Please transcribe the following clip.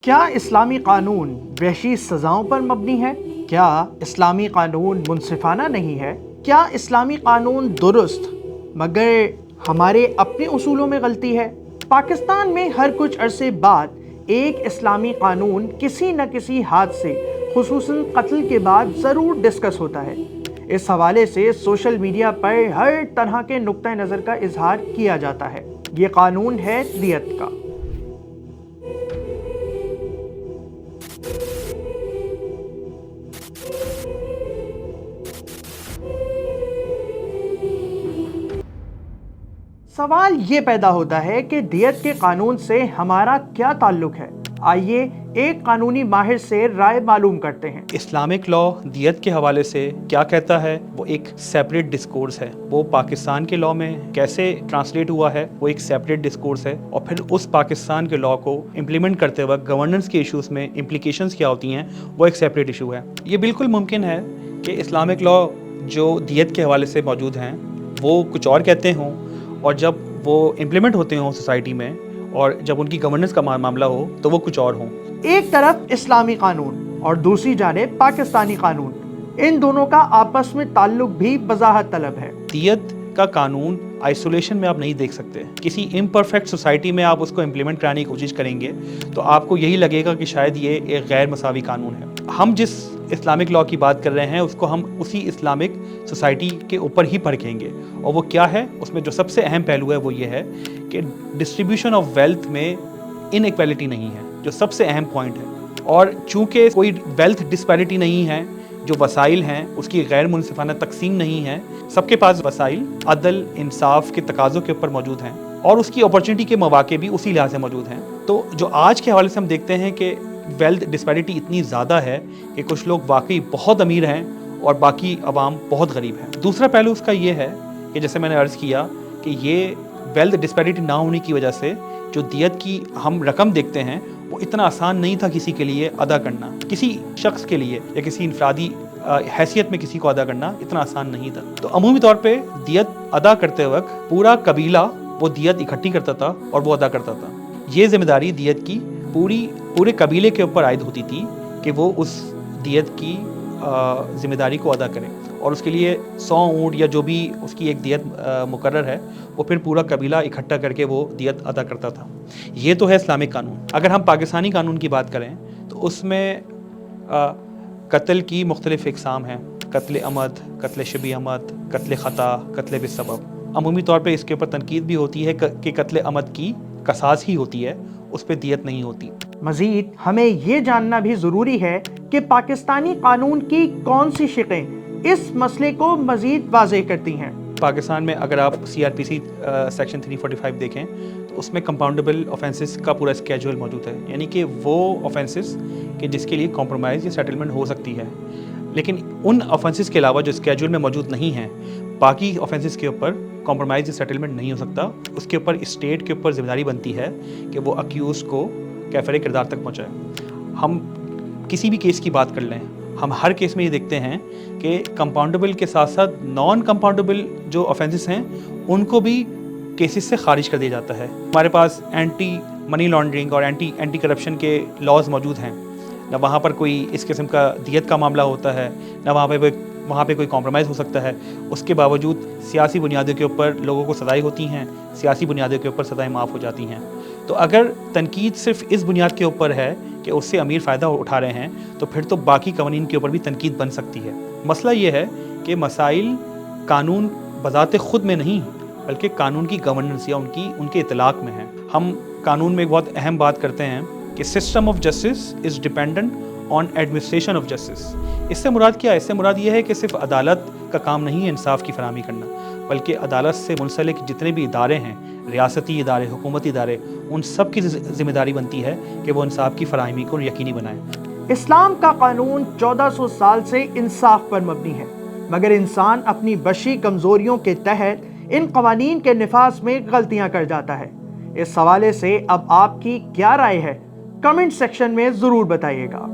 क्या इस्लामी कानून वहशी सजाओं पर मबनी है? क्या इस्लामी कानून मुनसिफाना नहीं है? क्या इस्लामी कानून दुरुस्त मगर हमारे अपने उसूलों में गलती है? पाकिस्तान में हर कुछ अरसे बाद एक इस्लामी कानून किसी न किसी हाथ से खुसूसन कत्ल के बाद ज़रूर डिस्कस होता है। इस हवाले से सोशल मीडिया पर हर तरह के नुक्ता नज़र का इजहार किया जाता है। ये कानून है दियत का। सवाल ये पैदा होता है कि दियत के कानून से हमारा क्या ताल्लुक है। आइए एक कानूनी माहिर से राय मालूम करते हैं। इस्लामिक लॉ दियत के हवाले से क्या कहता है, वो एक सेपरेट डिस्कोर्स है। वो पाकिस्तान के लॉ में कैसे ट्रांसलेट हुआ है, वो एक सेपरेट डिस्कोर्स है। और फिर उस पाकिस्तान के लॉ को इम्प्लीमेंट करते वक्त गवर्नेंस के इश्यूज में इम्प्लीकेशंस क्या होती हैं, वो एक सेपरेट इशू है। ये बिल्कुल मुमकिन है कि इस्लामिक लॉ जो दियत के हवाले से मौजूद हैं वो कुछ और कहते हों, और जब वो इम्प्लीमेंट होते हों सोसाइटी में और जब उनकी गवर्नेंस का मामला हो तो वो कुछ और हों। एक तरफ इस्लामी कानून और दूसरी जानिब पाकिस्तानी कानून, इन दोनों का आपस में ताल्लुक भी वजाहत तलब है। दियत का कानून आइसोलेशन में आप नहीं देख सकते। किसी इम्परफेक्ट सोसाइटी में आप उसको इम्प्लीमेंट कराने की कोशिश करेंगे तो आपको यही लगेगा कि शायद ये एक गैर मसावी कानून है। हम जिस इस्लामिक लॉ की बात कर रहे हैं उसको हम उसी इस्लामिक सोसाइटी के ऊपर ही परखेंगे, और वो क्या है, उसमें जो सबसे अहम पहलू है वो ये है कि डिस्ट्रीब्यूशन ऑफ वेल्थ में इनइक्वालिटी नहीं है, जो सबसे अहम पॉइंट है। और चूंकि कोई वेल्थ डिस्पैरिटी नहीं है, जो वसाइल हैं उसकी गैर मुनसिफाना तकसीम नहीं है, सबके पास वसाइल अदल इंसाफ के तकाज़ों के ऊपर मौजूद हैं और उसकी अपॉर्चुनिटी के मौके भी उसी लिहाज से मौजूद हैं। तो जो आज के हवाले से हम देखते हैं कि वेल्थ डिस्पैरिटी इतनी ज़्यादा है कि कुछ लोग वाकई बहुत अमीर हैं और बाकी अवाम बहुत गरीब हैं। दूसरा पहलू उसका ये है कि जैसे मैंने अर्ज़ किया कि ये वेल्थ डिस्पैरिटी ना होने की वजह से जो दियत की हम रकम देखते हैं वो इतना आसान नहीं था किसी के लिए अदा करना, किसी शख्स के लिए या किसी इनफरादी हैसियत में किसी को अदा करना इतना आसान नहीं था। तो अमूमी तौर पे दियत अदा करते वक्त पूरा कबीला वो दियत इकट्ठी करता था और वो अदा करता था। ये जिम्मेदारी दियत की पूरे कबीले के ऊपर आयद होती थी कि वो उस दियत की जिम्मेदारी को अदा करें, और उसके लिए 100 ऊँट या जो भी उसकी एक दियत मुकर्रर है वो फिर पूरा कबीला इकट्ठा करके वो दियत अदा करता था। ये तो है इस्लामिक कानून। अगर हम पाकिस्तानी कानून की बात करें तो उसमें कत्ल की मुख्तलिफ इकसाम हैं। कत्ल अमद, कत्ल शबी अमद, कत्ल ख़ता, कत्ल बिस्सबब। अमूमी तौर पे इसके ऊपर तनकीद भी होती है कि कत्ल अमद की कसास ही होती है, उस पर दियत नहीं होती। मजीद हमें ये जानना भी ज़रूरी है कि पाकिस्तानी कानून की कौन सी शिक़ें इस मसले को मजीद वाज़ेह करती हैं। पाकिस्तान में अगर आप CRPC सेक्शन 345 देखें तो उसमें कंपाउंडेबल ऑफेंसेस का पूरा स्केड्यूल मौजूद है, यानी कि वो ऑफेंसेस कि जिसके लिए कॉम्प्रोमाइज़ या सेटलमेंट हो सकती है। लेकिन उन ऑफेंसेस के अलावा जो स्केड्यूल में मौजूद नहीं हैं, बाकी ऑफेंसेस के ऊपर कॉम्प्रोमाइज़ या सेटलमेंट नहीं हो सकता। उसके ऊपर स्टेट के ऊपर जिम्मेदारी बनती है कि वो अक्यूज़ को कैफ़रे किरदार तक पहुँचाए। हम किसी भी केस की बात कर लें, हम हर केस में ये देखते हैं कि कंपाउंडेबल के साथ साथ नॉन कंपाउंडेबल जो ऑफेंसेस हैं उनको भी केसेस से खारिज कर दिया जाता है। हमारे पास एंटी मनी लॉन्ड्रिंग और एंटी करप्शन के लॉज मौजूद हैं। न वहाँ पर कोई इस किस्म का दियत का मामला होता है, न वहाँ पे कोई कॉम्प्रोमाइज़ हो सकता है। उसके बावजूद सियासी बुनियादों के ऊपर लोगों को सज़ाएं होती हैं, सियासी बुनियादों के ऊपर सज़ाएं माफ़ हो जाती हैं। तो अगर तनकीद सिर्फ इस बुनियाद के ऊपर है कि उससे अमीर फ़ायदा उठा रहे हैं तो फिर तो बाकी कवानीन के ऊपर भी तनकीद बन सकती है। मसला ये है कि मसाइल कानून बज़ाते ख़ुद में नहीं बल्कि कानून की गवर्नेंस या उनके इतलाक़ में है। हम कानून में एक बहुत अहम बात करते हैं कि system of justice is dependent on administration of justice. इससे मुराद क्या है? इससे मुराद ये है कि सिर्फ अदालत का काम नहीं है इंसाफ की फराहमी करना, बल्कि अदालत से मुंसलिक जितने भी इदारे हैं, रियासती इदारे, हुकूमती इदारे, उन सब की जिम्मेदारी बनती है कि वो इंसाफ की फराहमी को यकीनी बनाएं। इस्लाम का कानून 1400 साल से इंसाफ पर मबनी है, मगर इंसान अपनी बशी कमज़ोरियों के तहत इन कवानीन के निफाज में गलतियाँ कर जाता है। इस हवाले से अब आपकी क्या राय है? कमेंट सेक्शन में ज़रूर बताइएगा।